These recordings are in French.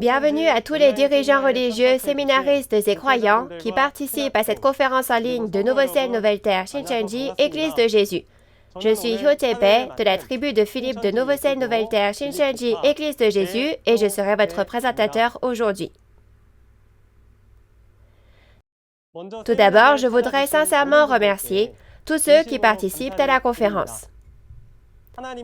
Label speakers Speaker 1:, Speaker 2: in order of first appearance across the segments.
Speaker 1: Bienvenue à tous les dirigeants religieux, séminaristes et croyants qui participent à cette conférence en ligne de Nouveau Ciel, Nouvelle Terre, Shincheonji, Église de Jésus. Je suis Hyo Jae-bae de la tribu de Philippe de Nouveau Ciel, Nouvelle Terre, Shincheonji, Église de Jésus et je serai votre présentateur aujourd'hui. Tout d'abord, je voudrais sincèrement remercier tous ceux qui participent à la conférence.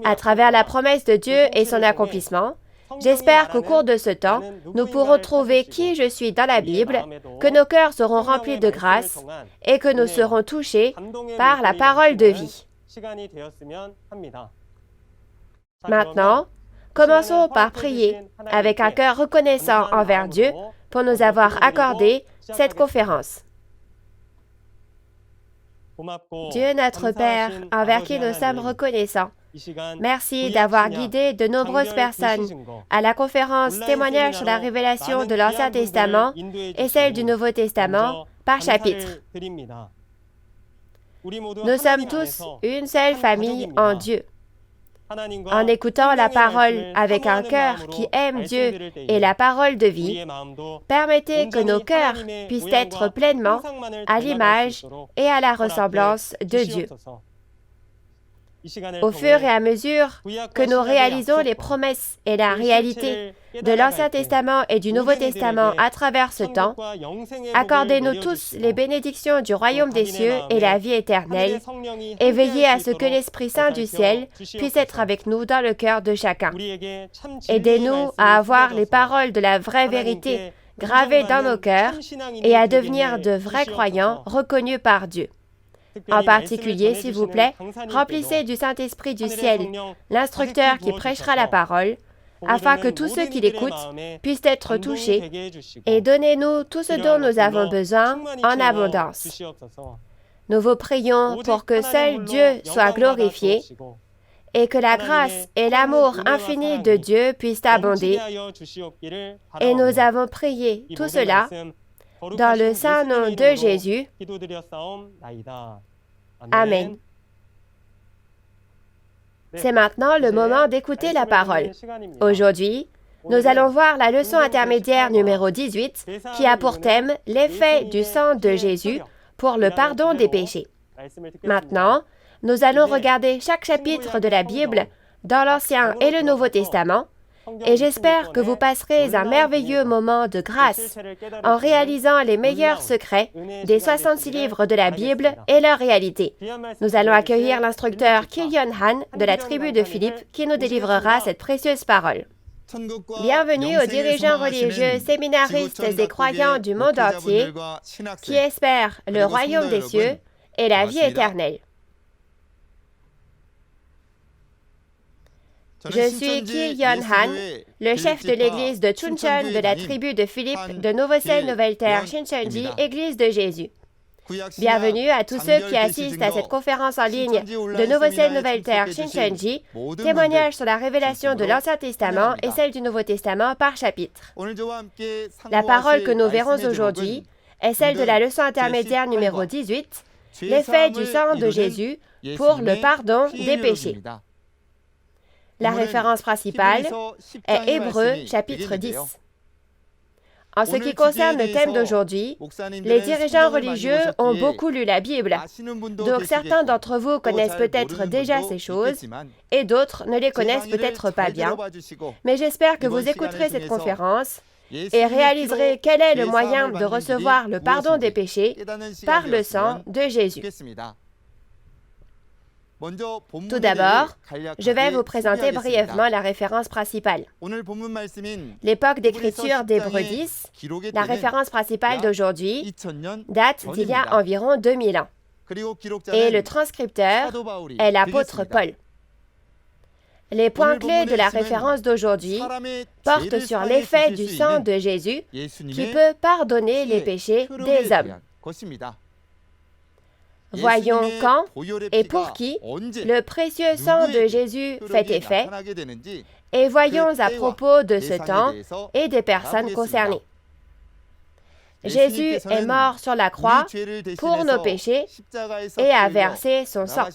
Speaker 1: À travers la promesse de Dieu et son accomplissement, j'espère qu'au cours de ce temps, nous pourrons trouver qui je suis dans la Bible, que nos cœurs seront remplis de grâce et que nous serons touchés par la parole de vie. Maintenant, commençons par prier avec un cœur reconnaissant envers Dieu pour nous avoir accordé cette conférence. Dieu notre Père, envers qui nous sommes reconnaissants, merci d'avoir guidé de nombreuses personnes à la conférence Témoignage sur la révélation de l'Ancien Testament et celle du Nouveau Testament par chapitre. Nous sommes tous une seule famille en Dieu. En écoutant la parole avec un cœur qui aime Dieu et la parole de vie, permettez que nos cœurs puissent être pleinement à l'image et à la ressemblance de Dieu. Au fur et à mesure que nous réalisons les promesses et la réalité de l'Ancien Testament et du Nouveau Testament à travers ce temps, accordez-nous tous les bénédictions du royaume des cieux et la vie éternelle, et veillez à ce que l'Esprit Saint du ciel puisse être avec nous dans le cœur de chacun. Aidez-nous à avoir les paroles de la vraie vérité gravées dans nos cœurs et à devenir de vrais croyants reconnus par Dieu. En particulier, s'il vous plaît, remplissez du Saint-Esprit du ciel l'instructeur qui prêchera la parole, afin que tous ceux qui l'écoutent puissent être touchés, et donnez-nous tout ce dont nous avons besoin en abondance. Nous vous prions pour que seul Dieu soit glorifié, et que la grâce et l'amour infini de Dieu puissent abonder, et nous avons prié tout cela dans le saint nom de Jésus. Amen. C'est maintenant le moment d'écouter la parole. Aujourd'hui, nous allons voir la leçon intermédiaire numéro 18 qui a pour thème l'effet du sang de Jésus pour le pardon des péchés. Maintenant, nous allons regarder chaque chapitre de la Bible dans l'Ancien et le Nouveau Testament et j'espère que vous passerez un merveilleux moment de grâce en réalisant les meilleurs secrets des 66 livres de la Bible et leur réalité. Nous allons accueillir l'instructeur Kil-Yon Han de la tribu de Philippe qui nous délivrera cette précieuse parole. Bienvenue aux dirigeants religieux, séminaristes et croyants du monde entier qui espèrent le royaume des cieux et la vie éternelle. Je suis Kil-Yon Han, le chef de l'église de Chuncheon de la tribu de Philippe de Nouveau Ciel, Nouvelle Terre, Shincheonji, Église de Jésus. Bienvenue à tous ceux qui assistent à cette conférence en ligne de Nouveau Ciel, Nouvelle Terre, Shincheonji, témoignage sur la révélation de l'Ancien Testament et celle du Nouveau Testament par chapitre. La parole que nous verrons aujourd'hui est celle de la leçon intermédiaire numéro 18, l'effet du sang de Jésus pour le pardon des péchés. La référence principale est Hébreux chapitre 10. En ce qui concerne le thème d'aujourd'hui, les dirigeants religieux ont beaucoup lu la Bible, donc certains d'entre vous connaissent peut-être déjà ces choses et d'autres ne les connaissent peut-être pas bien, mais j'espère que vous écouterez cette conférence et réaliserez quel est le moyen de recevoir le pardon des péchés par le sang de Jésus. Tout d'abord, je vais vous présenter brièvement la référence principale. L'époque d'écriture d'Hébreux 10, la référence principale d'aujourd'hui, date d'il y a environ 2000 ans. Et le transcripteur est l'apôtre Paul. Les points clés de la référence d'aujourd'hui portent sur l'effet du sang de Jésus qui peut pardonner les péchés des hommes. Voyons quand et pour qui le précieux sang de Jésus fait effet et voyons à propos de ce temps et des personnes concernées. Jésus est mort sur la croix pour nos péchés et a versé son sang.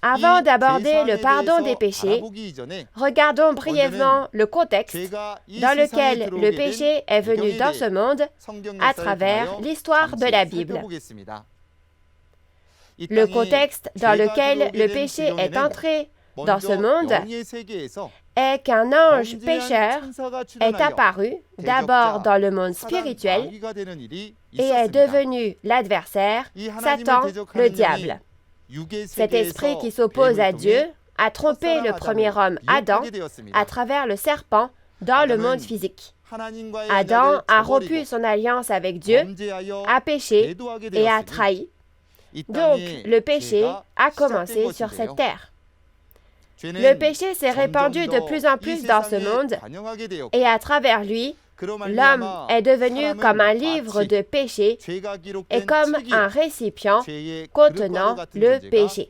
Speaker 1: Avant d'aborder le pardon des péchés, regardons brièvement le contexte dans lequel le péché est venu dans ce monde à travers l'histoire de la Bible. Le contexte dans lequel le péché est entré dans ce monde est qu'un ange pécheur est apparu d'abord dans le monde spirituel et est devenu l'adversaire, Satan, le diable. Cet esprit qui s'oppose à Dieu a trompé le premier homme, Adam, à travers le serpent dans le monde physique. Adam a rompu son alliance avec Dieu, a péché et a trahi. Donc, le péché a commencé sur cette terre. Le péché s'est répandu de plus en plus dans ce monde et à travers lui, l'homme est devenu comme un livre de péché et comme un récipient contenant le péché.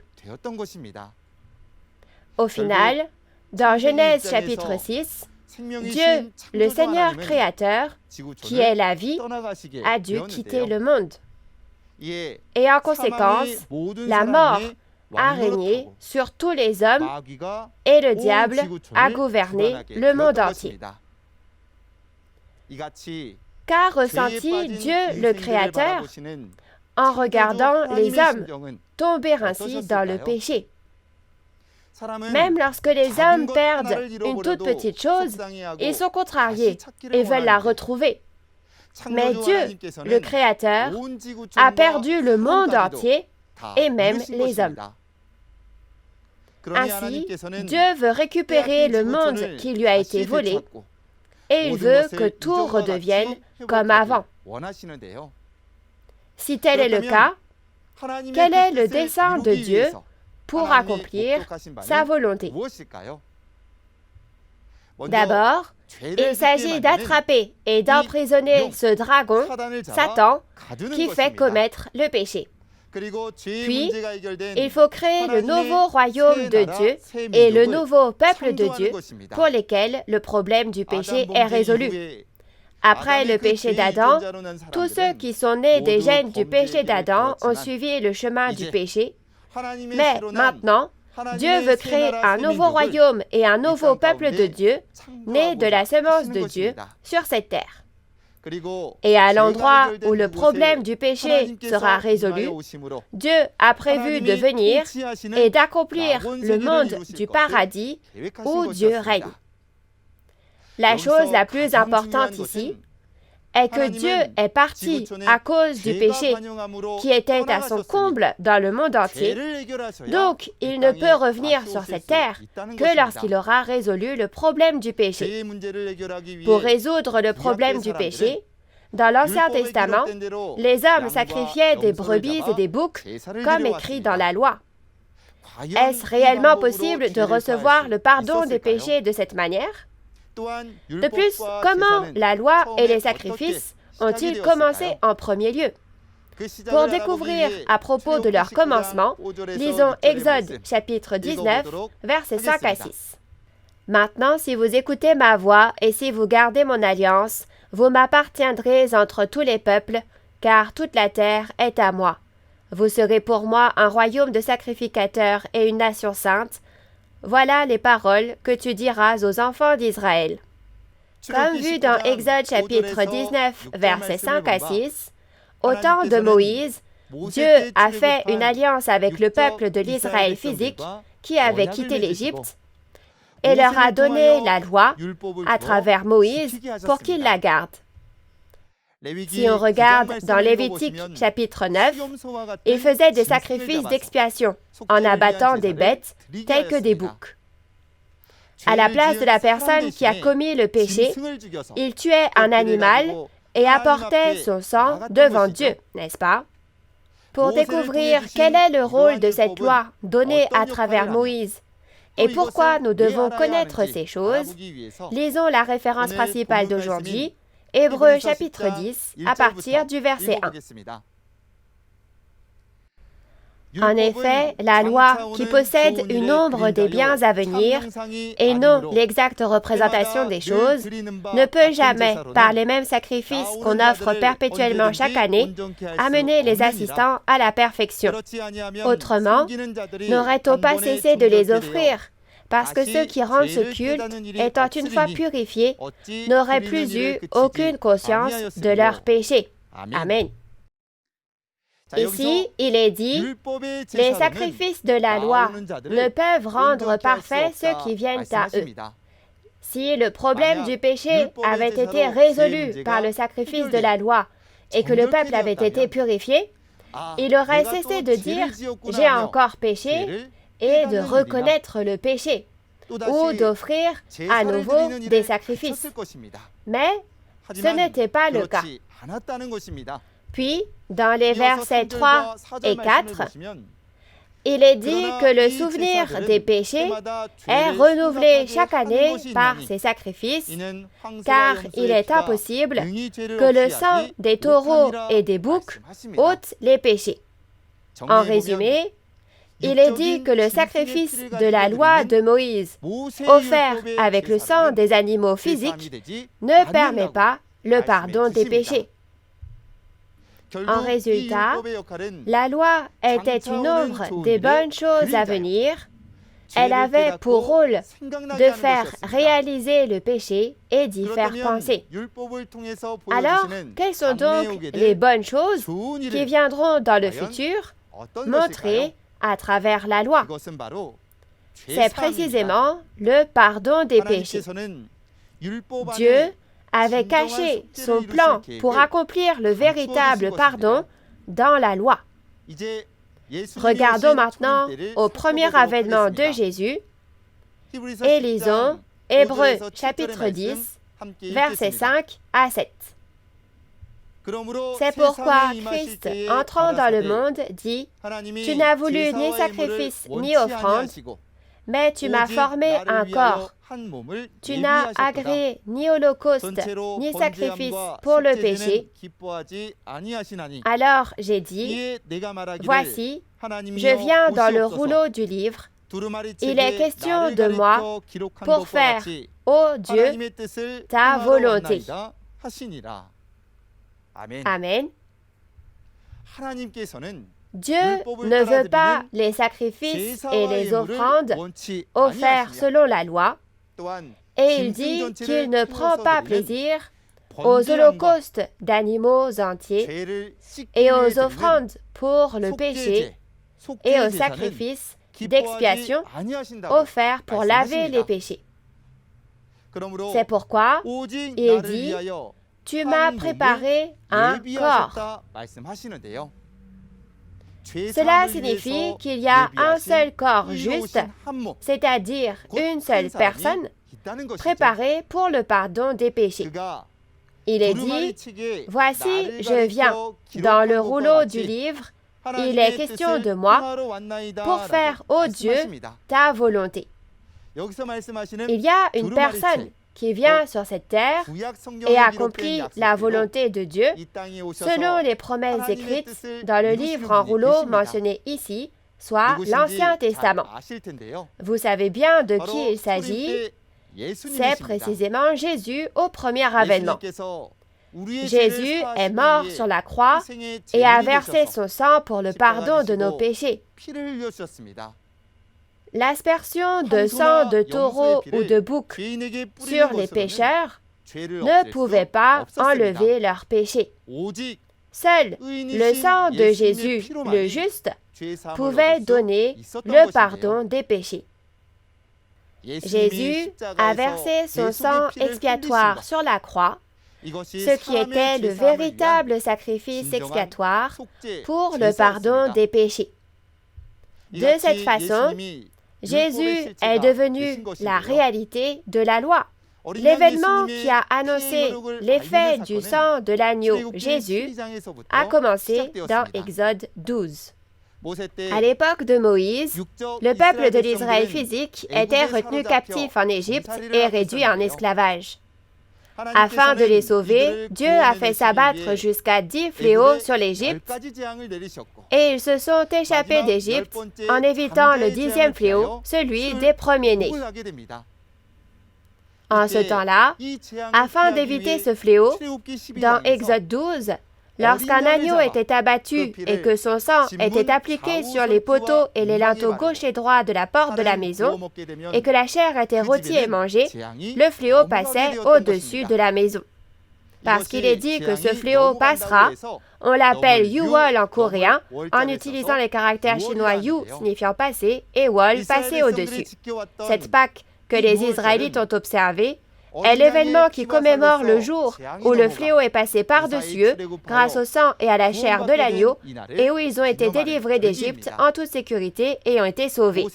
Speaker 1: Au final, dans Genèse chapitre 6, Dieu, le Seigneur créateur, qui est la vie, a dû quitter le monde. Et en conséquence, la mort a régné sur tous les hommes et le diable a gouverné le monde entier. Qu'a ressenti Dieu le Créateur en regardant les hommes tomber ainsi dans le péché? Même lorsque les hommes perdent une toute petite chose, ils sont contrariés et veulent la retrouver. Mais Dieu, le Créateur, a perdu le monde entier et même les hommes. Ainsi, Dieu veut récupérer le monde qui lui a été volé et il veut que tout redevienne comme avant. Si tel est le cas, quel est le dessein de Dieu pour accomplir sa volonté? D'abord, il s'agit d'attraper et d'emprisonner ce dragon, Satan, qui fait commettre le péché. Puis, il faut créer le nouveau royaume de Dieu et le nouveau peuple de Dieu pour lesquels le problème du péché est résolu. Après le péché d'Adam, tous ceux qui sont nés des gènes du péché d'Adam ont suivi le chemin du péché. Mais maintenant, Dieu veut créer un nouveau royaume et un nouveau peuple de Dieu, né de la semence de Dieu, sur cette terre. Et à l'endroit où le problème du péché sera résolu, Dieu a prévu de venir et d'accomplir le monde du paradis où Dieu règne. La chose la plus importante ici est que Dieu est parti à cause du péché qui était à son comble dans le monde entier, donc il ne peut revenir sur cette terre que lorsqu'il aura résolu le problème du péché. Pour résoudre le problème du péché, dans l'Ancien Testament, les hommes sacrifiaient des brebis et des boucs, comme écrit dans la loi. Est-ce réellement possible de recevoir le pardon des péchés de cette manière? De plus, comment la loi et les sacrifices ont-ils commencé en premier lieu? Pour découvrir à propos de leur commencement, lisons Exode chapitre 19, versets 5 à 6. Maintenant, si vous écoutez ma voix et si vous gardez mon alliance, vous m'appartiendrez entre tous les peuples, car toute la terre est à moi. Vous serez pour moi un royaume de sacrificateurs et une nation sainte. Voilà les paroles que tu diras aux enfants d'Israël. Comme vu dans Exode chapitre 19, versets 5 à 6, au temps de Moïse, Dieu a fait une alliance avec le peuple de l'Israël physique qui avait quitté l'Égypte et leur a donné la loi à travers Moïse pour qu'ils la gardent. Si on regarde dans Lévitique chapitre 9, ils faisaient des sacrifices d'expiation en abattant des bêtes telles que des boucs. À la place de la personne qui a commis le péché, ils tuaient un animal et apportaient son sang devant Dieu, n'est-ce pas? Pour découvrir quel est le rôle de cette loi donnée à travers Moïse et pourquoi nous devons connaître ces choses, lisons la référence principale d'aujourd'hui, Hébreux chapitre 10, à partir du verset 1. En effet, la loi, qui possède une ombre des biens à venir et non l'exacte représentation des choses, ne peut jamais, par les mêmes sacrifices qu'on offre perpétuellement chaque année, amener les assistants à la perfection. Autrement, n'aurait-on pas cessé de les offrir, parce que ceux qui rendent ce culte, étant une fois purifiés, n'auraient plus eu aucune conscience de leurs péchés. Amen. Ici, il est dit, les sacrifices de la loi ne peuvent rendre parfaits ceux qui viennent à eux. Si le problème du péché avait été résolu par le sacrifice de la loi et que le peuple avait été purifié, il aurait cessé de dire « j'ai encore péché » et de reconnaître le péché, ou d'offrir à nouveau des sacrifices. Mais ce n'était pas le cas. Puis, dans les versets 3 et 4, il est dit que le souvenir des péchés est renouvelé chaque année par ces sacrifices, car il est impossible que le sang des taureaux et des boucs ôte les péchés. En résumé, il est dit que le sacrifice de la loi de Moïse, offert avec le sang des animaux physiques, ne permet pas le pardon des péchés. En résultat, la loi était une ombre des bonnes choses à venir. Elle avait pour rôle de faire réaliser le péché et d'y faire penser. Alors, quelles sont donc les bonnes choses qui viendront dans le futur, montrées à travers la loi? C'est précisément le pardon des péchés. Dieu avait caché son plan pour accomplir le véritable pardon dans la loi. Regardons maintenant au premier avènement de Jésus et lisons Hébreux chapitre 10, versets 5 à 7. C'est pourquoi Christ, entrant dans le monde, dit « Tu n'as voulu ni sacrifice ni offrande, mais tu m'as formé un corps. Tu n'as agréé ni holocauste, ni sacrifice pour le péché. Alors j'ai dit, voici, je viens dans le rouleau du livre. Il est question de moi pour faire, ô Dieu, ta volonté. » Amen. Dieu ne veut pas les sacrifices et les offrandes offerts selon la loi, et il dit qu'il ne prend pas plaisir aux holocaustes d'animaux entiers et aux offrandes pour le péché et aux sacrifices d'expiation offerts pour laver les péchés. C'est pourquoi il dit « Tu m'as préparé un corps ». Cela signifie qu'il y a un seul corps juste, c'est-à-dire une seule personne, préparée pour le pardon des péchés. Il est dit, « Voici, je viens. Dans le rouleau du livre, il est question de moi pour faire, ô Dieu, ta volonté. » Il y a une personne qui vient sur cette terre et accomplit la volonté de Dieu selon les promesses écrites dans le livre en rouleau mentionné ici, soit l'Ancien Testament. Vous savez bien de qui il s'agit. C'est précisément Jésus au premier avènement. Jésus est mort sur la croix et a versé son sang pour le pardon de nos péchés. L'aspersion de sang de taureau ou de bouc sur les pécheurs ne pouvait pas enlever leurs péchés. Seul le sang de Jésus, le juste, pouvait donner le pardon des péchés. Jésus a versé son sang expiatoire sur la croix, ce qui était le véritable sacrifice expiatoire pour le pardon des péchés. De cette façon, Jésus est devenu la réalité de la loi. L'événement qui a annoncé l'effet du sang de l'agneau Jésus a commencé dans Exode 12. À l'époque de Moïse, le peuple de l'Israël physique était retenu captif en Égypte et réduit en esclavage. Afin de les sauver, Dieu a fait s'abattre jusqu'à 10 fléaux sur l'Égypte et ils se sont échappés d'Égypte en évitant le 10e fléau, celui des premiers-nés. En ce temps-là, afin d'éviter ce fléau, dans Exode 12, lorsqu'un agneau était abattu et que son sang était appliqué sur les poteaux et les linteaux gauche et droit de la porte de la maison, et que la chair était rôtie et mangée, le fléau passait au-dessus de la maison. Parce qu'il est dit que ce fléau passera, on l'appelle Yuwol en coréen, en utilisant les caractères chinois Yu signifiant passer et Wol passer au-dessus. Cette Pâque que les Israélites ont observée est l'événement qui commémore le jour où le fléau est passé par-dessus eux grâce au sang et à la chair de l'agneau et où ils ont été délivrés d'Égypte en toute sécurité et ont été sauvés.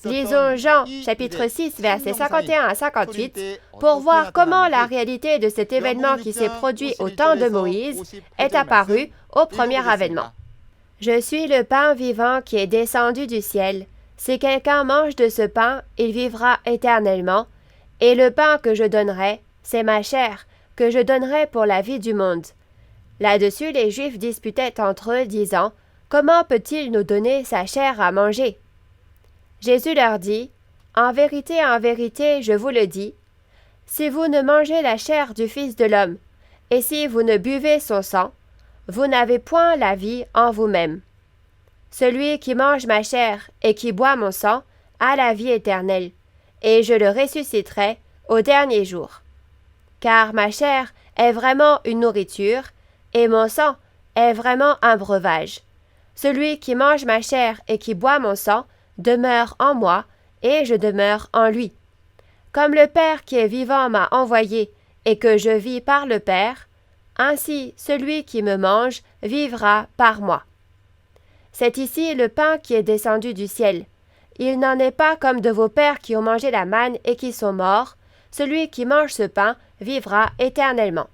Speaker 1: Lisons Jean chapitre 6 versets 51 à 58 pour voir comment la réalité de cet événement qui s'est produit au temps de Moïse est apparue au premier avènement. Je suis le pain vivant qui est descendu du ciel. Si quelqu'un mange de ce pain, il vivra éternellement. Et le pain que je donnerai, c'est ma chair, que je donnerai pour la vie du monde. Là-dessus, les Juifs disputaient entre eux, disant, « Comment peut-il nous donner sa chair à manger ?» Jésus leur dit, « en vérité, je vous le dis, si vous ne mangez la chair du Fils de l'homme, et si vous ne buvez son sang, vous n'avez point la vie en vous-même. Celui qui mange ma chair et qui boit mon sang a la vie éternelle, et je le ressusciterai au dernier jour. Car ma chair est vraiment une nourriture, et mon sang est vraiment un breuvage. Celui qui mange ma chair et qui boit mon sang demeure en moi, et je demeure en lui. Comme le Père qui est vivant m'a envoyé, et que je vis par le Père, ainsi celui qui me mange vivra par moi. C'est ici le pain qui est descendu du ciel. Il n'en est pas comme de vos pères qui ont mangé la manne et qui sont morts. Celui qui mange ce pain vivra éternellement.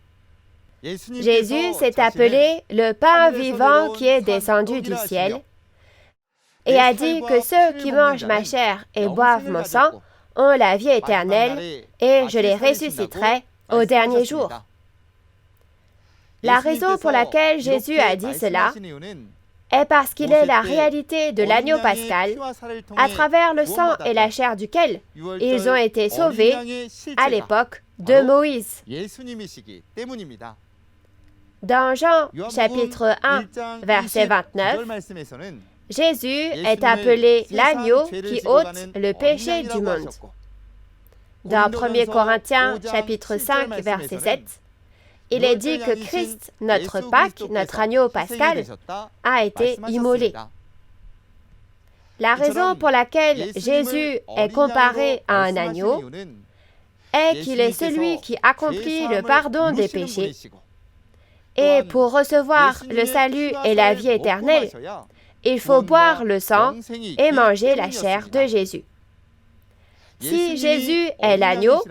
Speaker 1: Jésus s'est appelé le pain vivant qui est descendu du ciel et a dit que ceux qui mangent ma chair et boivent mon sang ont la vie éternelle et je les ressusciterai au dernier jour. La raison pour laquelle Jésus a dit cela est parce qu'il est la réalité de l'agneau pascal, à travers le sang et la chair duquel ils ont été sauvés à l'époque de Moïse. Dans Jean chapitre 1, verset 29, Jésus est appelé l'agneau qui ôte le péché du monde. Dans 1 Corinthiens chapitre 5, verset 7, il est dit que Christ, notre Pâque, notre agneau pascal, a été immolé. La raison pour laquelle Jésus est comparé à un agneau est qu'il est celui qui accomplit le pardon des péchés. Et pour recevoir le salut et la vie éternelle, il faut boire le sang et manger la chair de Jésus. Si Jésus est l'agneau,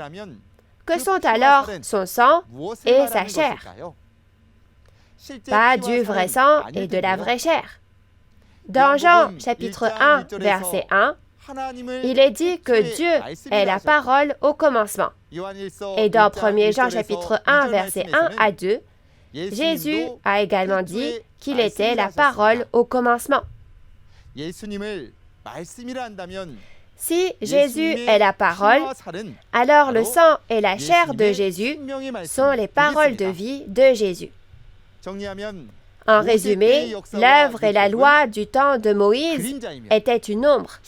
Speaker 1: que sont alors son sang et sa chair? Pas du vrai sang et de la vraie chair. Dans Jean chapitre 1, verset 1, il est dit que Dieu est la parole au commencement. Et dans 1 Jean chapitre 1, verset 1 à 2, Jésus a également dit qu'il était la parole au commencement. Si Jésus est la parole, alors le sang et la chair de Jésus sont les paroles de vie de Jésus. En résumé, l'œuvre et la loi du temps de Moïse étaient une ombre,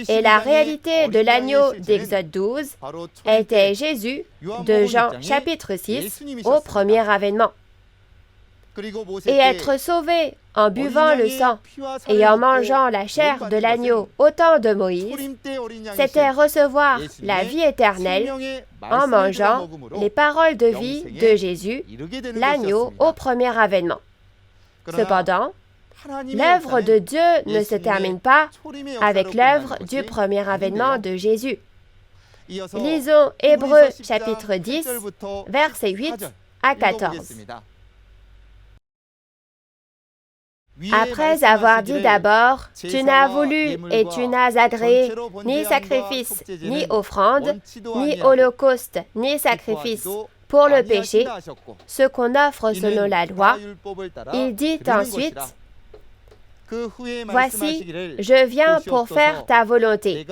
Speaker 1: et la réalité de l'agneau d'Exode 12 était Jésus de Jean chapitre 6 au premier avènement. Et être sauvé en buvant le sang et en mangeant la chair de l'agneau au temps de Moïse, c'était recevoir la vie éternelle en mangeant les paroles de vie de Jésus, l'agneau au premier avènement. Cependant, l'œuvre de Dieu ne se termine pas avec l'œuvre du premier avènement de Jésus. Lisons Hébreux chapitre 10, versets 8 à 14. Après avoir dit d'abord, « Tu n'as voulu et tu n'as agréé ni sacrifice, ni offrande, ni holocauste, ni sacrifice, pour le péché, ce qu'on offre selon la loi. Il dit ensuite, « Voici, je viens pour faire ta volonté. »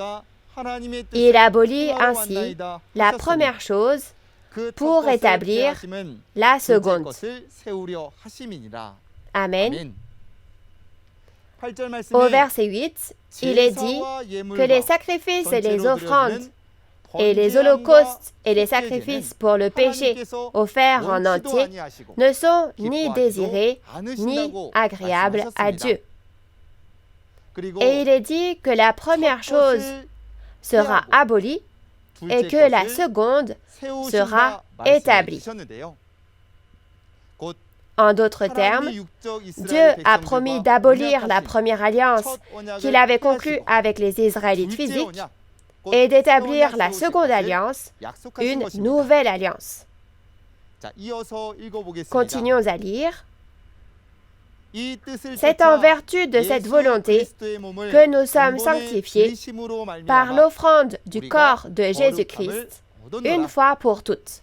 Speaker 1: Il abolit ainsi la première chose pour établir la seconde. Amen. Au verset 8, il est dit que les sacrifices et les offrandes et les holocaustes et les sacrifices pour le péché offerts en entier ne sont ni désirés ni agréables à Dieu. Et il est dit que la première chose sera abolie et que la seconde sera établie. En d'autres termes, Dieu a promis d'abolir la première alliance qu'il avait conclue avec les Israélites physiques et d'établir la seconde alliance, une nouvelle alliance. Continuons à lire. C'est en vertu de cette volonté que nous sommes sanctifiés par l'offrande du corps de Jésus-Christ, une fois pour toutes.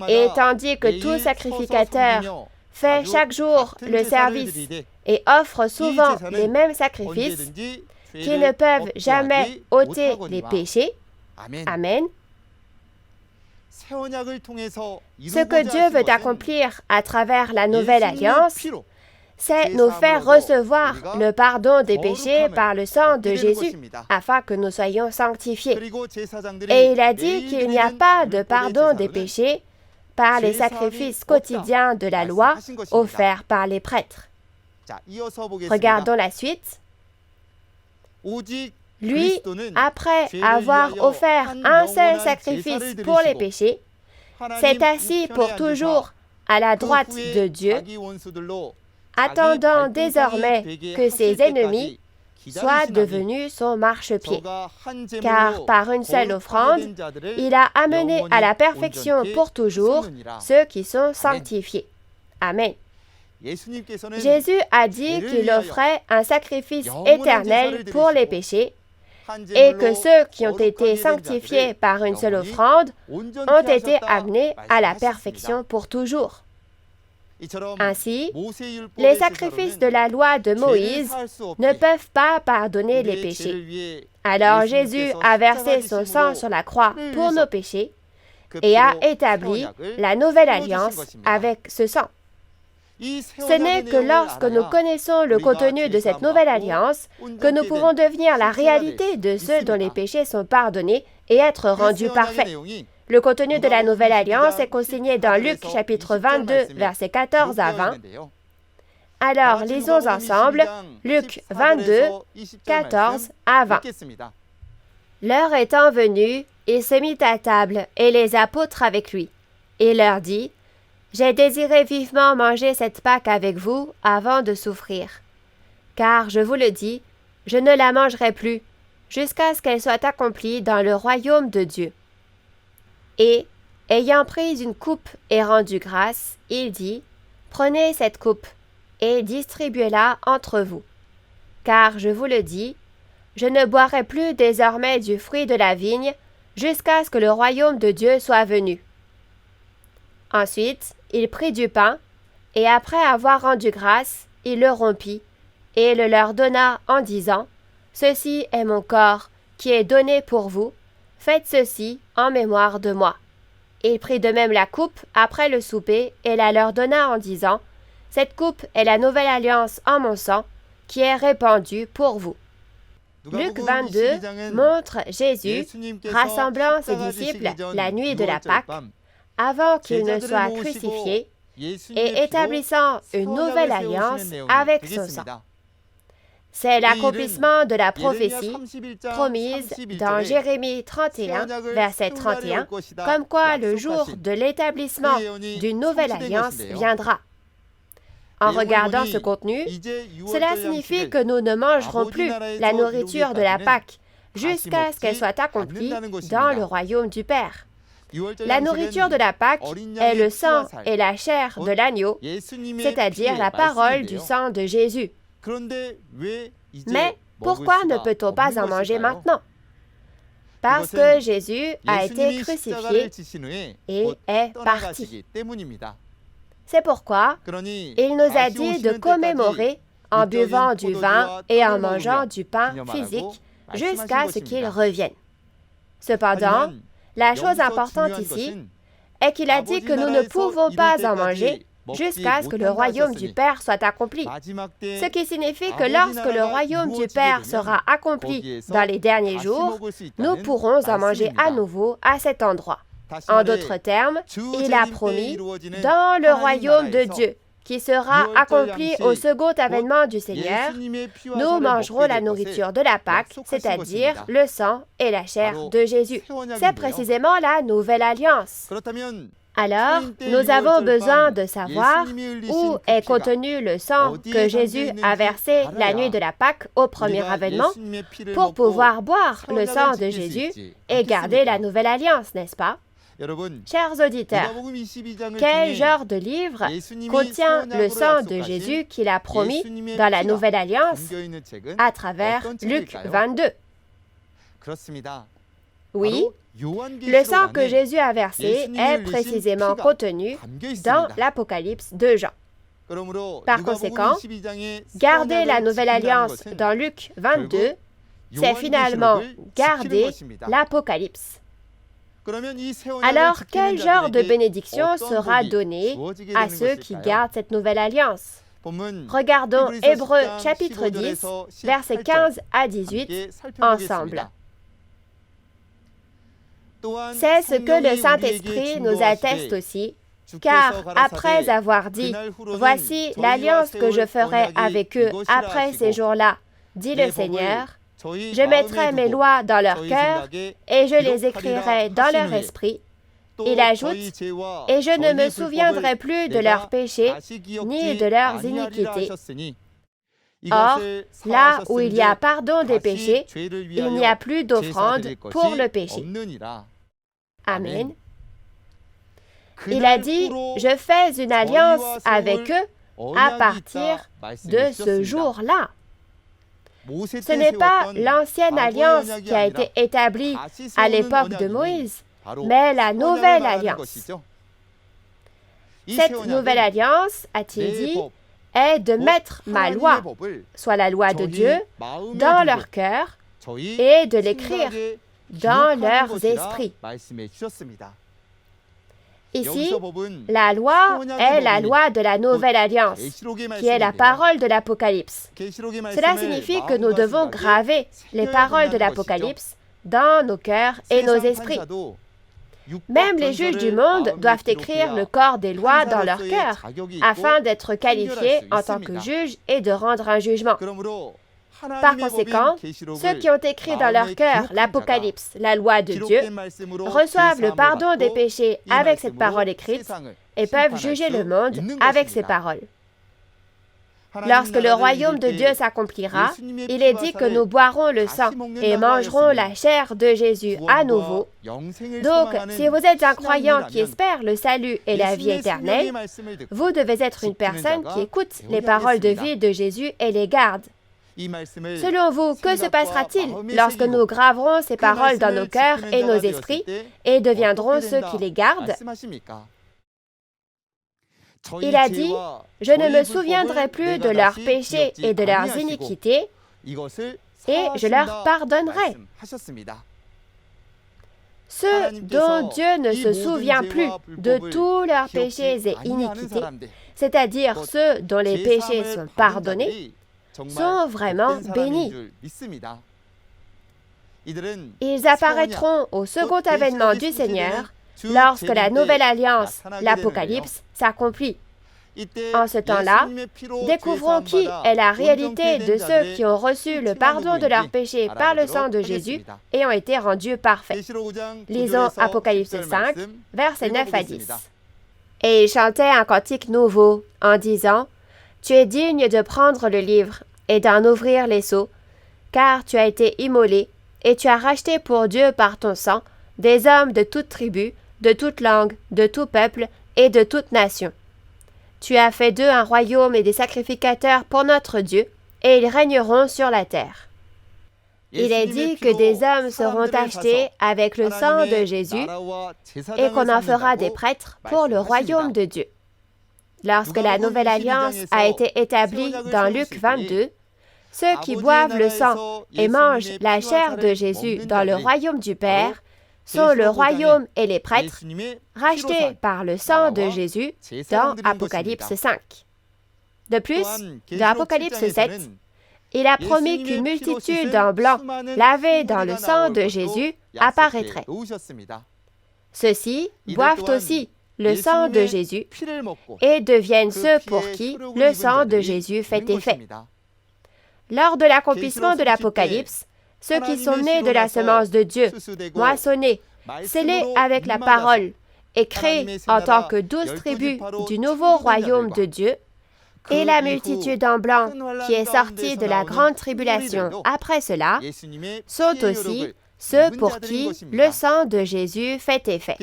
Speaker 1: Et tandis que tout sacrificateur fait chaque jour le service et offre souvent les mêmes sacrifices qui ne peuvent jamais ôter les péchés. Amen. Ce que Dieu veut accomplir à travers la nouvelle alliance, c'est nous faire recevoir le pardon des péchés par le sang de Jésus, afin que nous soyons sanctifiés. Et il a dit qu'il n'y a pas de pardon des péchés par les sacrifices quotidiens de la loi offerts par les prêtres. Regardons la suite. Lui, après avoir offert un seul sacrifice pour les péchés, s'est assis pour toujours à la droite de Dieu, attendant désormais que ses ennemis soient devenus son marchepied. Car par une seule offrande, il a amené à la perfection pour toujours ceux qui sont sanctifiés. Amen. Jésus a dit qu'il offrait un sacrifice éternel pour les péchés et que ceux qui ont été sanctifiés par une seule offrande ont été amenés à la perfection pour toujours. Ainsi, les sacrifices de la loi de Moïse ne peuvent pas pardonner les péchés. Alors Jésus a versé son sang sur la croix pour nos péchés et a établi la nouvelle alliance avec ce sang. Ce n'est que lorsque nous connaissons le contenu de cette nouvelle alliance que nous pouvons devenir la réalité de ceux dont les péchés sont pardonnés et être rendus parfaits. Le contenu de la nouvelle alliance est consigné dans Luc chapitre 22, versets 14 à 20. Alors, lisons ensemble Luc 22, 14 à 20. L'heure étant venue, il se mit à table et les apôtres avec lui. Il leur dit, « J'ai désiré vivement manger cette Pâque avec vous avant de souffrir. Car, je vous le dis, je ne la mangerai plus, jusqu'à ce qu'elle soit accomplie dans le royaume de Dieu. » Et, ayant pris une coupe et rendu grâce, il dit, « Prenez cette coupe et distribuez-la entre vous. Car, je vous le dis, je ne boirai plus désormais du fruit de la vigne jusqu'à ce que le royaume de Dieu soit venu. » Ensuite, il prit du pain, et après avoir rendu grâce, il le rompit, et le leur donna en disant, « Ceci est mon corps, qui est donné pour vous. Faites ceci en mémoire de moi. » Il prit de même la coupe après le souper et la leur donna en disant, « Cette coupe est la nouvelle alliance en mon sang, qui est répandue pour vous. » Luc 22 montre Jésus rassemblant ses disciples la nuit de la Pâque, avant qu'il ne soit crucifié, et établissant une nouvelle alliance avec son sang. C'est l'accomplissement de la prophétie promise dans Jérémie 31, verset 31, comme quoi le jour de l'établissement d'une nouvelle alliance viendra. En regardant ce contenu, cela signifie que nous ne mangerons plus la nourriture de la Pâque jusqu'à ce qu'elle soit accomplie dans le royaume du Père. La nourriture de la Pâque est le sang et la chair de l'agneau, c'est-à-dire la parole du sang de Jésus. Mais pourquoi ne peut-on pas en manger maintenant? parce que Jésus a été crucifié et est parti. C'est pourquoi il nous a dit de commémorer en buvant du vin et en mangeant du pain physique jusqu'à ce qu'il revienne. Cependant, la chose importante ici est qu'il a dit que nous ne pouvons pas en manger jusqu'à ce que le royaume du Père soit accompli. Ce qui signifie que lorsque le royaume du Père sera accompli dans les derniers jours, nous pourrons en manger à nouveau à cet endroit. En d'autres termes, il a promis dans le royaume de Dieu, qui sera accompli au second avènement du Seigneur, nous mangerons la nourriture de la Pâque, c'est-à-dire le sang et la chair de Jésus. C'est précisément la nouvelle alliance. Alors, nous avons besoin de savoir où est contenu le sang que Jésus a versé la nuit de la Pâque au premier avènement pour pouvoir boire le sang de Jésus et garder la nouvelle alliance, n'est-ce pas? Chers auditeurs, quel genre de livre contient le sang de Jésus qu'il a promis dans la Nouvelle Alliance à travers Luc 22? Oui, le sang que Jésus a versé est précisément contenu dans l'Apocalypse de Jean. Par conséquent, garder la Nouvelle Alliance dans Luc 22, c'est finalement garder l'Apocalypse. Alors, quel genre de bénédiction sera donnée à ceux qui gardent cette nouvelle alliance? Regardons Hébreux chapitre 10, versets 15 à 18, ensemble. C'est ce que le Saint-Esprit nous atteste aussi, car après avoir dit « Voici l'alliance que je ferai avec eux après ces jours-là, dit le Seigneur, je mettrai mes lois dans leur cœur et je les écrirai dans leur esprit. » Il ajoute, « Et je ne me souviendrai plus de leurs péchés ni de leurs iniquités. » Or, là où il y a pardon des péchés, il n'y a plus d'offrande pour le péché. Amen. Il a dit, « Je fais une alliance avec eux à partir de ce jour-là. » Ce n'est pas l'ancienne alliance qui a été établie à l'époque de Moïse, mais la nouvelle alliance. Cette nouvelle alliance, a-t-il dit, est de mettre ma loi, soit la loi de Dieu, dans leur cœur et de l'écrire dans leurs esprits. Ici, la loi est la loi de la Nouvelle Alliance, qui est la parole de l'Apocalypse. Cela signifie que nous devons graver les paroles de l'Apocalypse dans nos cœurs et nos esprits. Même les juges du monde doivent écrire le corps des lois dans leur cœur, afin d'être qualifiés en tant que juges et de rendre un jugement. Par conséquent, ceux qui ont écrit dans leur cœur l'Apocalypse, la loi de Dieu, reçoivent le pardon des péchés avec cette parole écrite et peuvent juger le monde avec ces paroles. Lorsque le royaume de Dieu s'accomplira, il est dit que nous boirons le sang et mangerons la chair de Jésus à nouveau. Donc, si vous êtes un croyant qui espère le salut et la vie éternelle, vous devez être une personne qui écoute les paroles de vie de Jésus et les garde. Selon vous, que se passera-t-il lorsque nous graverons ces paroles dans nos cœurs et nos esprits et deviendrons ceux qui les gardent? Il a dit, « Je ne me souviendrai plus de leurs péchés et de leurs iniquités, et je leur pardonnerai. » Ceux dont Dieu ne se souvient plus de tous leurs péchés et iniquités, c'est-à-dire ceux dont les péchés sont pardonnés, sont vraiment bénis. Ils apparaîtront au second avènement du Seigneur lorsque la nouvelle alliance, l'Apocalypse, s'accomplit. En ce temps-là, découvrons qui est la réalité de ceux qui ont reçu le pardon de leurs péchés par le sang de Jésus et ont été rendus parfaits. Lisons Apocalypse 5, versets 9 à 10. Et il chantait un cantique nouveau en disant, « Tu es digne de prendre le livre et d'en ouvrir les sceaux, car tu as été immolé et tu as racheté pour Dieu par ton sang des hommes de toute tribu, de toute langue, de tout peuple et de toute nation. Tu as fait d'eux un royaume et des sacrificateurs pour notre Dieu, et ils régneront sur la terre. » Il est dit que des hommes seront achetés avec le sang de Jésus et qu'on en fera des prêtres pour le royaume de Dieu. Lorsque la nouvelle alliance a été établie dans Luc 22, ceux qui boivent le sang et mangent la chair de Jésus dans le royaume du Père sont le royaume et les prêtres rachetés par le sang de Jésus dans Apocalypse 5. De plus, dans Apocalypse 7, il a promis qu'une multitude d'hommes blancs lavés dans le sang de Jésus apparaîtrait. Ceux-ci boivent aussi le sang de Jésus et deviennent ceux pour qui le sang de Jésus fait effet. Lors de l'accomplissement de l'Apocalypse, ceux qui sont nés de la semence de Dieu, moissonnés, scellés avec la parole et créés en tant que 12 tribus du nouveau royaume de Dieu, et la multitude en blanc qui est sortie de la grande tribulation après cela, sont aussi ceux pour qui le sang de Jésus fait effet.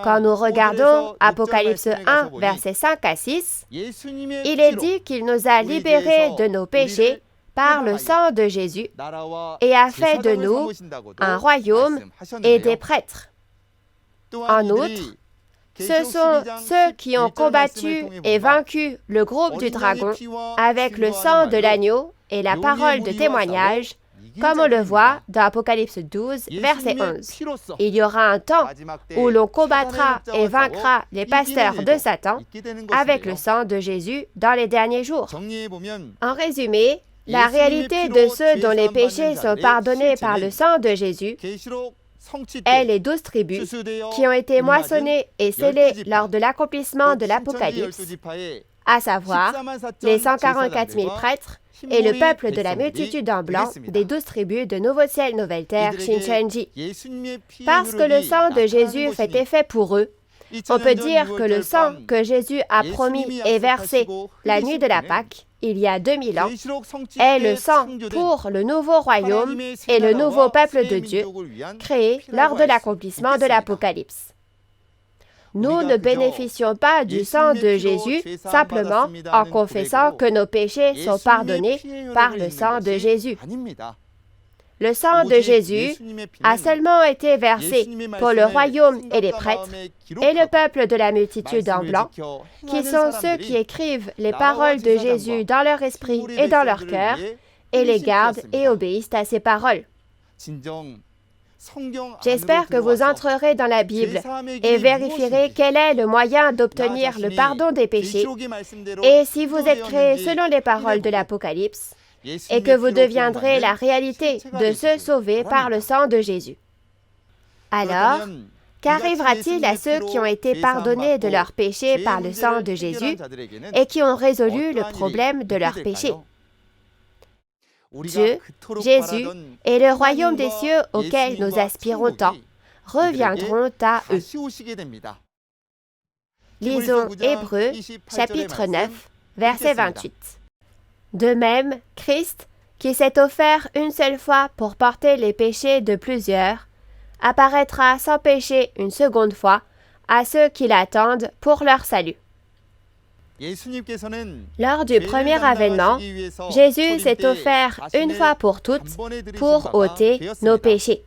Speaker 1: Quand nous regardons Apocalypse 1, versets 5 à 6, il est dit qu'il nous a libérés de nos péchés par le sang de Jésus et a fait de nous un royaume et des prêtres. En outre, ce sont ceux qui ont combattu et vaincu le groupe du dragon avec le sang de l'agneau et la parole de témoignage, comme on le voit dans Apocalypse 12, verset 11. Il y aura un temps où l'on combattra et vaincra les pasteurs de Satan avec le sang de Jésus dans les derniers jours. En résumé, la réalité de ceux dont les péchés sont pardonnés par le sang de Jésus est les 12 tribus qui ont été moissonnées et scellées lors de l'accomplissement de l'Apocalypse, à savoir les 144 000 prêtres et le peuple de la multitude en blanc des 12 tribus de Nouveau Ciel, Nouvelle Terre, Shincheonji. Parce que le sang de Jésus fait effet pour eux, on peut dire que le sang que Jésus a promis et versé la nuit de la Pâque, il y a 2000 ans, est le sang pour le nouveau royaume et le nouveau peuple de Dieu, créé lors de l'accomplissement de l'Apocalypse. Nous ne bénéficions pas du sang de Jésus simplement en confessant que nos péchés sont pardonnés par le sang de Jésus. Le sang de Jésus a seulement été versé pour le royaume et les prêtres et le peuple de la multitude en blanc, qui sont ceux qui écrivent les paroles de Jésus dans leur esprit et dans leur cœur, et les gardent et obéissent à ses paroles. J'espère que vous entrerez dans la Bible et vérifierez quel est le moyen d'obtenir le pardon des péchés, et si vous êtes créés selon les paroles de l'Apocalypse, et que vous deviendrez la réalité de ceux sauvés par le sang de Jésus. Alors, qu'arrivera-t-il à ceux qui ont été pardonnés de leurs péchés par le sang de Jésus et qui ont résolu le problème de leurs péchés? Dieu, Jésus et le royaume des cieux auquel nous aspirons tant reviendront à eux. Lisons Hébreux, chapitre 9, verset 28. De même, Christ, qui s'est offert une seule fois pour porter les péchés de plusieurs, apparaîtra sans péché une seconde fois à ceux qui l'attendent pour leur salut. Lors du premier avènement, Jésus s'est offert une fois pour toutes pour ôter nos péchés.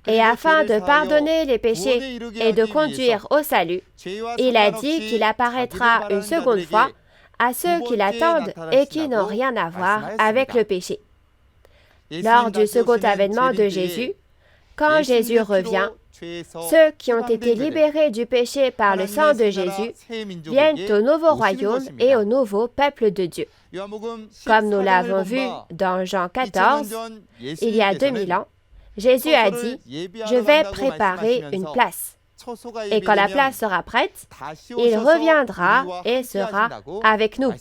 Speaker 1: Et afin de pardonner les péchés et de conduire au salut, il a dit qu'il apparaîtra une seconde fois à ceux qui l'attendent et qui n'ont rien à voir avec le péché. Lors du second avènement de Jésus, quand Jésus revient, ceux qui ont été libérés du péché par le sang de Jésus viennent au nouveau royaume et au nouveau peuple de Dieu. Comme nous l'avons vu dans Jean 14, il y a 2000 ans, Jésus a dit « Je vais préparer une place ». Et quand la place sera prête, il reviendra et sera avec nous.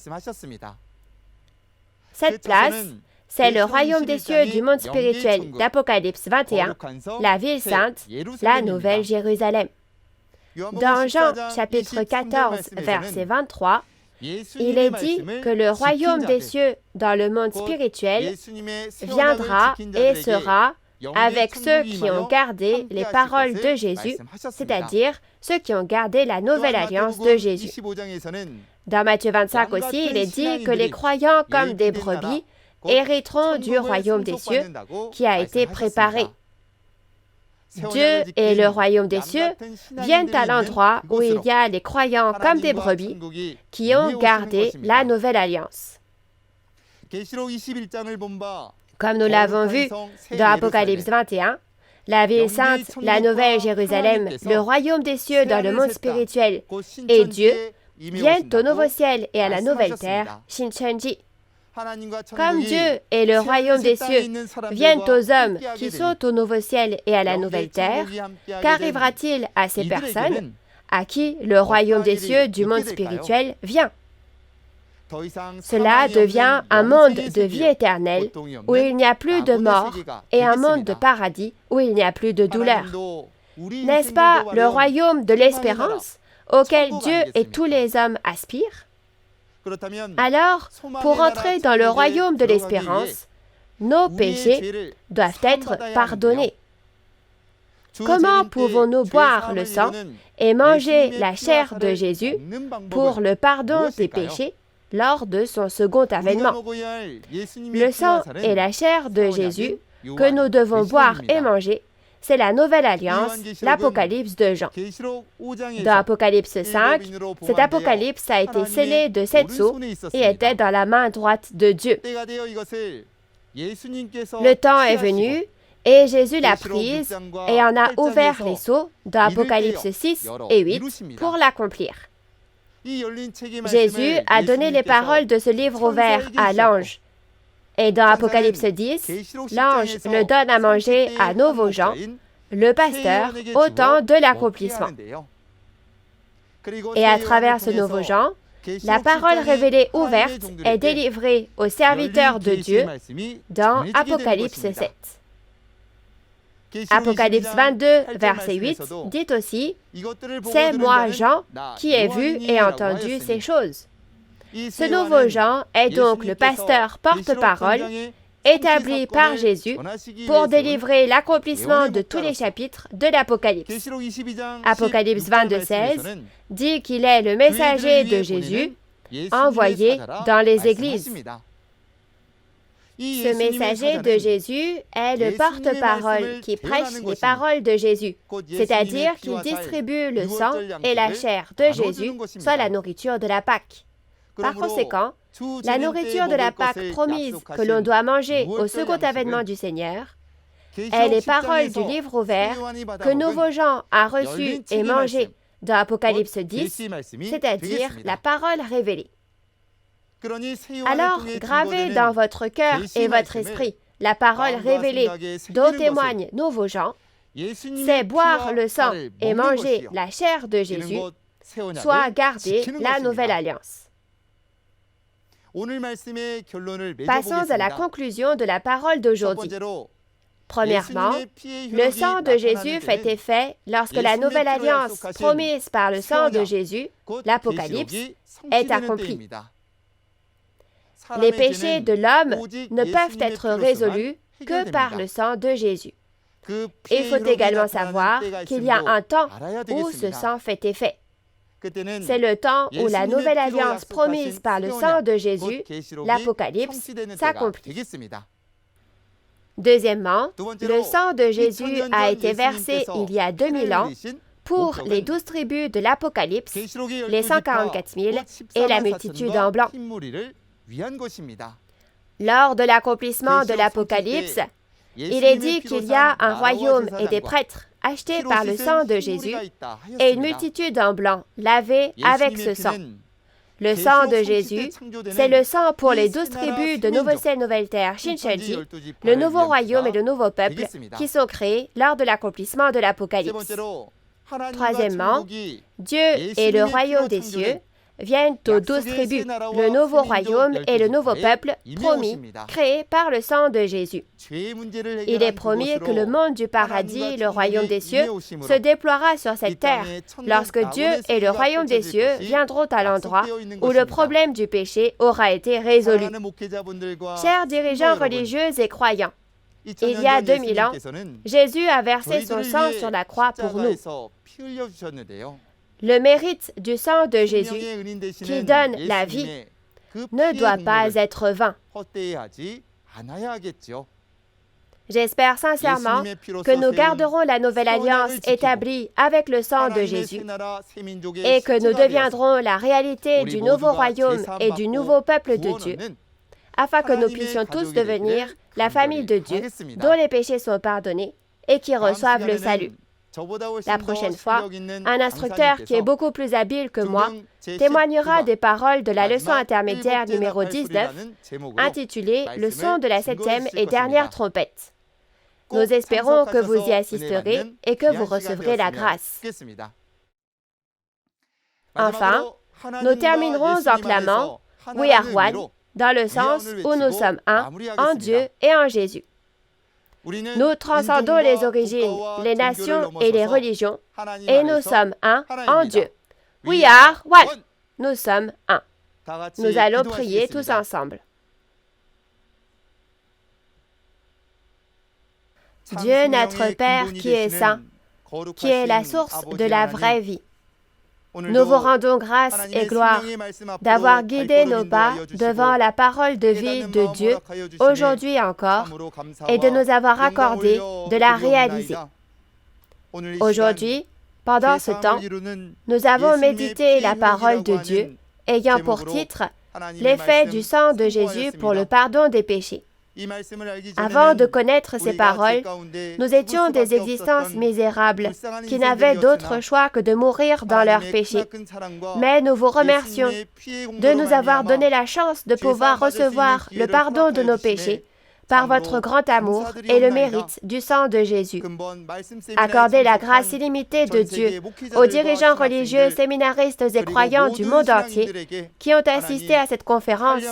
Speaker 1: Cette place, c'est le royaume des cieux du monde spirituel d'Apocalypse 21, la ville sainte, la nouvelle Jérusalem. Dans Jean chapitre 14, verset 23, il est dit que le royaume des cieux dans le monde spirituel viendra et sera avec ceux qui ont gardé les paroles de Jésus, c'est-à-dire ceux qui ont gardé la nouvelle alliance de Jésus. Dans Matthieu 25 aussi, il est dit que les croyants comme des brebis hériteront du royaume des cieux qui a été préparé. Dieu et le royaume des cieux viennent à l'endroit où il y a les croyants comme des brebis qui ont gardé la nouvelle alliance. Comme nous l'avons vu dans Apocalypse 21, la ville sainte, la nouvelle Jérusalem, le royaume des cieux dans le monde spirituel et Dieu viennent au nouveau ciel et à la nouvelle terre, Shincheonji. Comme Dieu et le royaume des cieux viennent aux hommes qui sont au nouveau ciel et à la nouvelle terre, qu'arrivera-t-il à ces personnes à qui le royaume des cieux du monde spirituel vient? Cela devient un monde de vie éternelle où il n'y a plus de mort et un monde de paradis où il n'y a plus de douleur. N'est-ce pas le royaume de l'espérance auquel Dieu et tous les hommes aspirent? Alors, pour entrer dans le royaume de l'espérance, nos péchés doivent être pardonnés. Comment pouvons-nous boire le sang et manger la chair de Jésus pour le pardon des péchés lors de son second avènement? Le sang et la chair de Jésus que nous devons boire et manger, c'est la nouvelle alliance, l'Apocalypse de Jean. Dans Apocalypse 5, cet Apocalypse a été scellé de 7 sceaux et était dans la main droite de Dieu. Le temps est venu et Jésus l'a prise et en a ouvert les sceaux dans Apocalypse 6 et 8 pour l'accomplir. Jésus a donné les paroles de ce livre ouvert à l'ange. Et dans Apocalypse 10, l'ange le donne à manger à nouveau Jean, le pasteur, au temps de l'accomplissement. Et à travers ce nouveau Jean, la parole révélée ouverte est délivrée aux serviteurs de Dieu dans Apocalypse 7. Apocalypse 22, verset 8, dit aussi « C'est moi, Jean, qui ai vu et entendu ces choses. » Ce nouveau Jean est donc le pasteur porte-parole établi par Jésus pour délivrer l'accomplissement de tous les chapitres de l'Apocalypse. Apocalypse 22, 16 dit qu'il est le messager de Jésus envoyé dans les églises. Ce messager de Jésus est le porte-parole qui prêche les paroles de Jésus, c'est-à-dire qu'il distribue le sang et la chair de Jésus, soit la nourriture de la Pâque. Par conséquent, la nourriture de la Pâque promise que l'on doit manger au second avènement du Seigneur est les paroles du livre ouvert que Nouveau Jean a reçues et mangées dans Apocalypse 10, c'est-à-dire la parole révélée. Alors, gravez dans votre cœur et votre esprit la parole révélée dont témoigne Nouveau Jean, c'est boire le sang et manger la chair de Jésus, soit garder la nouvelle alliance. Passons à la conclusion de la parole d'aujourd'hui. Premièrement, le sang de Jésus fait effet lorsque la nouvelle alliance promise par le sang de Jésus, l'Apocalypse, est accomplie. Les péchés de l'homme ne peuvent être résolus que par le sang de Jésus. Il faut également savoir qu'il y a un temps où ce sang fait effet. C'est le temps où la nouvelle alliance promise par le sang de Jésus, l'Apocalypse, s'accomplit. Deuxièmement, le sang de Jésus a été versé il y a 2000 ans pour les 12 tribus de l'Apocalypse, les 144 000 et la multitude en blanc. Lors de l'accomplissement de l'Apocalypse, il est dit qu'il y a un royaume et des prêtres achetés par le sang de Jésus et une multitude en blanc lavée avec ce sang. Le sang de Jésus, c'est le sang pour les 12 tribus de Nouveau Ciel, Nouvelle Terre, Shincheonji, le nouveau royaume et le nouveau peuple qui sont créés lors de l'accomplissement de l'Apocalypse. Troisièmement, Dieu et le royaume des cieux viennent aux 12 tribus, le nouveau royaume et le nouveau peuple promis, créés par le sang de Jésus. Il est promis que le monde du paradis, le royaume des cieux, se déploiera sur cette terre lorsque Dieu et le royaume des cieux viendront à l'endroit où le problème du péché aura été résolu. Chers dirigeants religieux et croyants, il y a 2000 ans, Jésus a versé son sang sur la croix pour nous. Le mérite du sang de Jésus, qui donne la vie, ne doit pas être vain. J'espère sincèrement que nous garderons la nouvelle alliance établie avec le sang de Jésus et que nous deviendrons la réalité du nouveau royaume et du nouveau peuple de Dieu, afin que nous puissions tous devenir la famille de Dieu dont les péchés sont pardonnés et qui reçoivent le salut. La prochaine fois, un instructeur qui est beaucoup plus habile que moi témoignera des paroles de la leçon intermédiaire numéro 19, intitulée « Le son de la 7e et dernière trompette ». Nous espérons que vous y assisterez et que vous recevrez la grâce. Enfin, nous terminerons en clamant « We are one » dans le sens où nous sommes un en Dieu et en Jésus. Nous transcendons les origines, les nations et les religions, et nous sommes un en Dieu. We are one. Nous sommes un. Nous allons prier tous ensemble. Dieu notre Père qui est saint, qui est la source de la vraie vie, nous vous rendons grâce et gloire d'avoir guidé nos pas devant la parole de vie de Dieu aujourd'hui encore et de nous avoir accordé de la réaliser. Aujourd'hui, pendant ce temps, nous avons médité la parole de Dieu ayant pour titre « L'effet du sang de Jésus pour le pardon des péchés ». Avant de connaître ces paroles, nous étions des existences misérables qui n'avaient d'autre choix que de mourir dans leurs péchés. Mais nous vous remercions de nous avoir donné la chance de pouvoir recevoir le pardon de nos péchés par votre grand amour et le mérite du sang de Jésus. Accordez la grâce illimitée de Dieu aux dirigeants religieux, séminaristes et croyants du monde entier qui ont assisté à cette conférence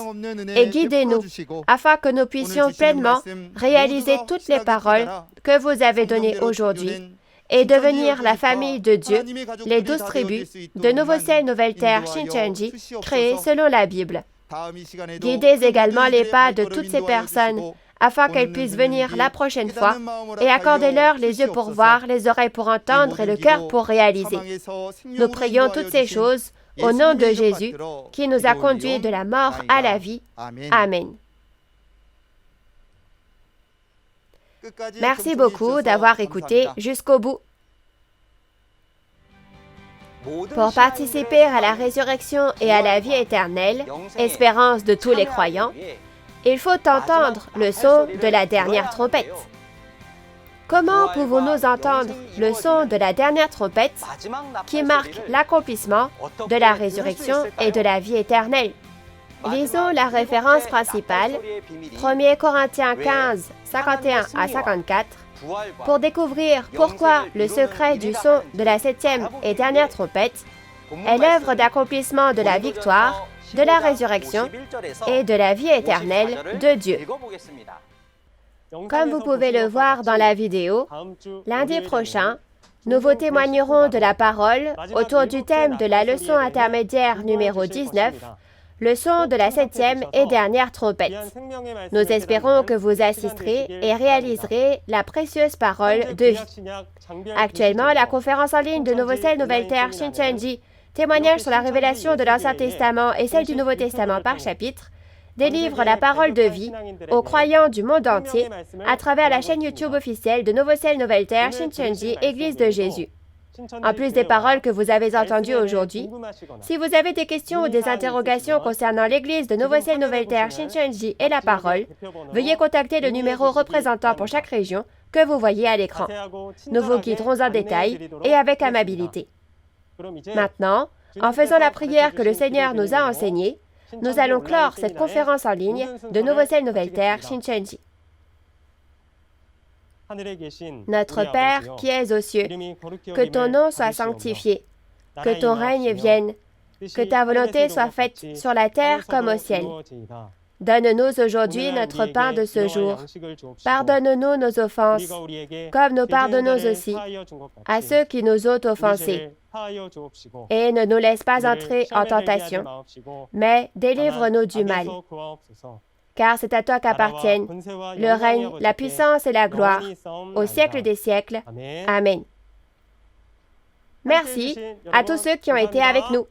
Speaker 1: et guidez-nous afin que nous puissions pleinement réaliser toutes les paroles que vous avez données aujourd'hui et devenir la famille de Dieu, les 12 tribus de Nouveau-Ciel, Nouvelle-Terre, Shincheonji, créées selon la Bible. Guidez également les pas de toutes ces personnes afin qu'elles puissent venir la prochaine fois et accordez-leur les yeux pour voir, les oreilles pour entendre et le cœur pour réaliser. Nous prions toutes ces choses au nom de Jésus qui nous a conduits de la mort à la vie. Amen. Merci beaucoup d'avoir écouté jusqu'au bout. Pour participer à la résurrection et à la vie éternelle, espérance de tous les croyants, il faut entendre le son de la dernière trompette. Comment pouvons-nous entendre le son de la dernière trompette qui marque l'accomplissement de la résurrection et de la vie éternelle? Lisons la référence principale, 1 Corinthiens 15, 51 à 54, pour découvrir pourquoi le secret du son de la 7e et dernière trompette est l'œuvre d'accomplissement de la victoire, de la résurrection et de la vie éternelle de Dieu. Comme vous pouvez le voir dans la vidéo, lundi prochain, nous vous témoignerons de la parole autour du thème de la leçon intermédiaire numéro 19, le son de la 7e et dernière trompette. Nous espérons que vous assisterez et réaliserez la précieuse parole de vie. Actuellement, la conférence en ligne de Nouveau-Ciel, Nouvelle-Terre, Shincheonji, témoignage sur la révélation de l'Ancien Testament et celle du Nouveau Testament par chapitre, délivre la parole de vie aux croyants du monde entier à travers la chaîne YouTube officielle de Nouveau-Ciel, Nouvelle-Terre, Shincheonji, Église de Jésus. En plus des paroles que vous avez entendues aujourd'hui, si vous avez des questions ou des interrogations concernant l'Église de Nouveau-Ciel, Nouvelle-Terre, Shincheonji et la parole, veuillez contacter le numéro représentant pour chaque région que vous voyez à l'écran. Nous vous guiderons en détail et avec amabilité. Maintenant, en faisant la prière que le Seigneur nous a enseignée, nous allons clore cette conférence en ligne de Nouveau-Ciel, Nouvelle-Terre, Shincheonji. Notre Père qui es aux cieux, que ton nom soit sanctifié, que ton règne vienne, que ta volonté soit faite sur la terre comme au ciel. Donne-nous aujourd'hui notre pain de ce jour. Pardonne-nous nos offenses, comme nous pardonnons aussi à ceux qui nous ont offensés. Et ne nous laisse pas entrer en tentation, mais délivre-nous du mal. Car c'est à toi qu'appartiennent le règne, la puissance et la gloire, au siècle des siècles. Amen. Merci à tous ceux qui ont été avec nous.